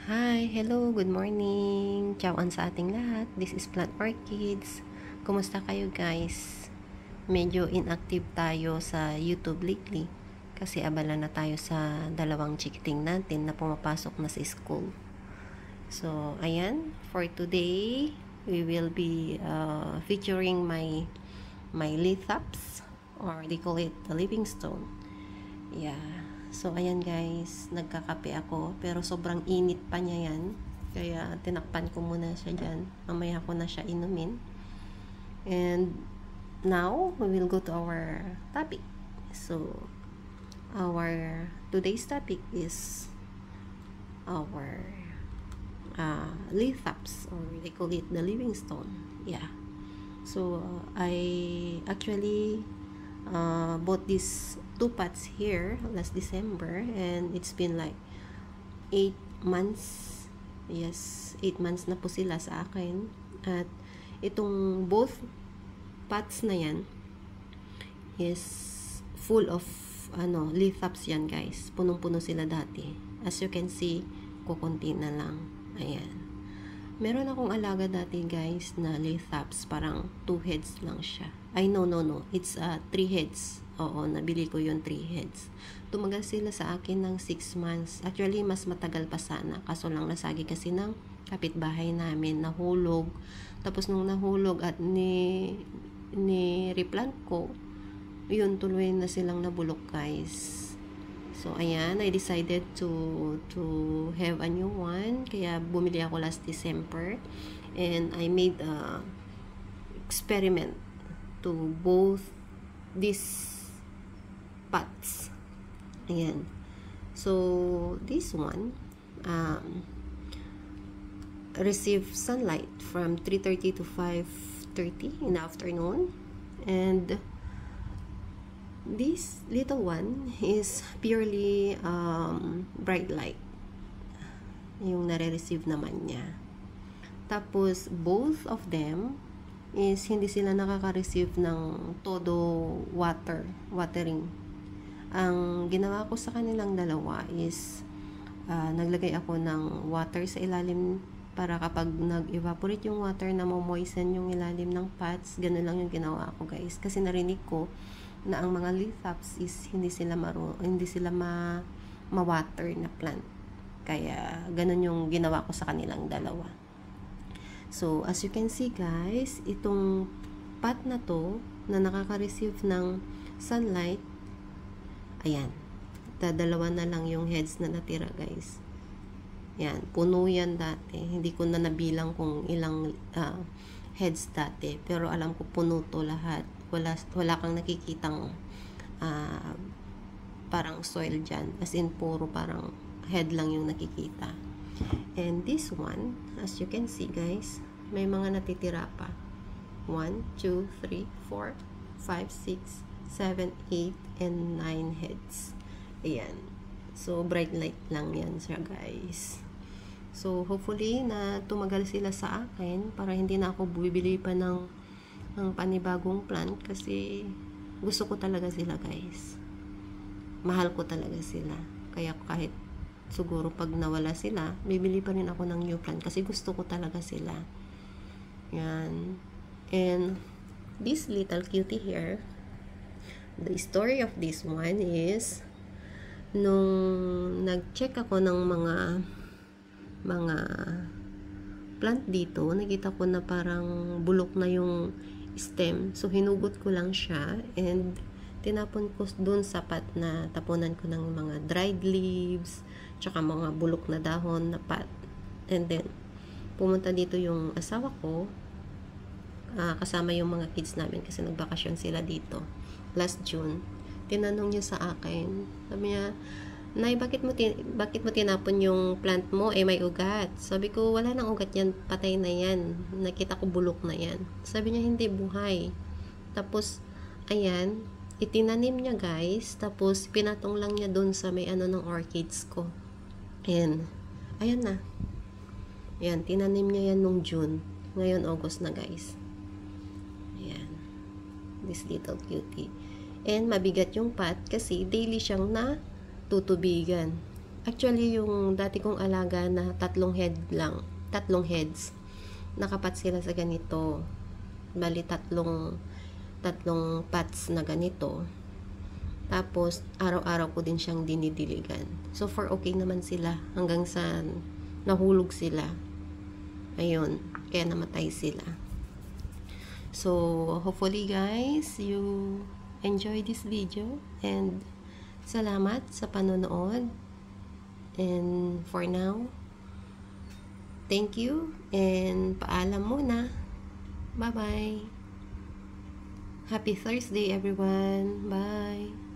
Hi, hello, good morning. Ciao sa ating lahat. This is Plant Orchids. Kumusta kayo guys? Medyo inactive tayo sa YouTube lately kasi abala na tayo sa dalawang chikiting natin na pumapasok na sa school. So, ayan, for today, we will be featuring my lithops, or they call it the living stone. Yeah. So, ayan guys, nagkakape ako, pero sobrang init pa niya yan. Kaya, tinakpan ko muna siya dyan. Mamaya ko na siya inumin. And, now, we will go to our topic. So, our today's topic is our lithops, or they call it the living stone. Yeah. So, I actually bought these 2 pots here last December, and it's been like 8 months. Yes, 8 months na po sila sa akin. At itong both pots na yan is full of lithops yan guys. Punong-puno sila dati. As you can see, kukunti na lang. Ayan. Meron akong alaga dati guys na lithops, parang 2 heads lang siya. Ay no, it's 3 heads. Oo, nabili ko yung 3 heads. Tumagal sila sa akin ng 6 months. Actually, mas matagal pa sana. Kaso lang nasagi kasi ng kapitbahay namin, nahulog. Tapos nung nahulog at ni-replant ko, yun, tuloy na silang nabulok guys. So, ayan, I decided to have a new one. Kaya bumili ako last December. And I made a experiment to both these pots. Ayan. So, this one receive sunlight from 3:30 to 5:30 in the afternoon. And this little one is purely bright light. Yung nare-receive naman niya. Tapos, both of them is hindi sila nakaka-receive ng todo watering. Ang ginawa ko sa kanilang dalawa is naglagay ako ng water sa ilalim para kapag nag-evaporate yung water na mo-moisten yung ilalim ng pots. Ganun lang yung ginawa ko guys. Kasi narinig ko na ang mga lithops is hindi sila ma-water na plant. Kaya ganun yung ginawa ko sa kanilang dalawa. So, as you can see guys, itong pot na to na nakaka-receive ng sunlight, ayan, dalawa na lang yung heads na natira guys. Yan, puno yan dati. Hindi ko na nabilang kung ilang heads dati. Pero alam ko puno to lahat. Wala kang nakikitang parang soil dyan. As in, puro parang head lang yung nakikita. And this one, as you can see guys, may mga natitira pa. 1, 2, 3, 4, 5, 6, 7, 8, and 9 heads. Ayan. So, bright light lang yan siya guys. So, hopefully na tumagal sila sa akin para hindi na ako bumibili pa ng panibagong plant kasi gusto ko talaga sila guys. Mahal ko talaga sila. Kaya kahit siguro pag nawala sila, bibili pa rin ako ng new plant kasi gusto ko talaga sila. Yan. And this little cutie here, the story of this one is nung nag-check ako ng mga plant dito, nakita ko na parang bulok na yung stem. So, hinugot ko lang siya and tinapon ko dun sa pot na tapunan ko ng mga dried leaves, tsaka mga bulok na dahon na pot. And then, pumunta dito yung asawa ko, kasama yung mga kids namin kasi nagbakasyon sila dito last June. Tinanong niya sa akin, sabi niya, Nay, bakit mo tinapon yung plant mo? May ugat. Sabi ko, wala nang ugat yan, patay na yan. Nakita ko bulok na yan. Sabi niya, hindi, buhay. Tapos, ayan, itinanim niya guys, tapos pinatong lang niya dun sa may ng orchids ko. And, ayan na. Ayan, tinanim niya yan nung June. Ngayon, August na guys. Ayan. This little cutie. And mabigat yung pot kasi daily siyang tutubigan. Actually, yung dati kong alaga na tatlong heads, nakapat sila sa ganito. Bali, tatlong pots na ganito. Tapos, araw-araw ko din siyang dinidiligan. So, for okay naman sila hanggang sa nahulog sila. Ayun, kaya namatay sila. So, hopefully guys, you enjoy this video. And, salamat sa panonood. And, for now, thank you. And, paalam muna. Bye-bye. Happy Thursday, everyone. Bye.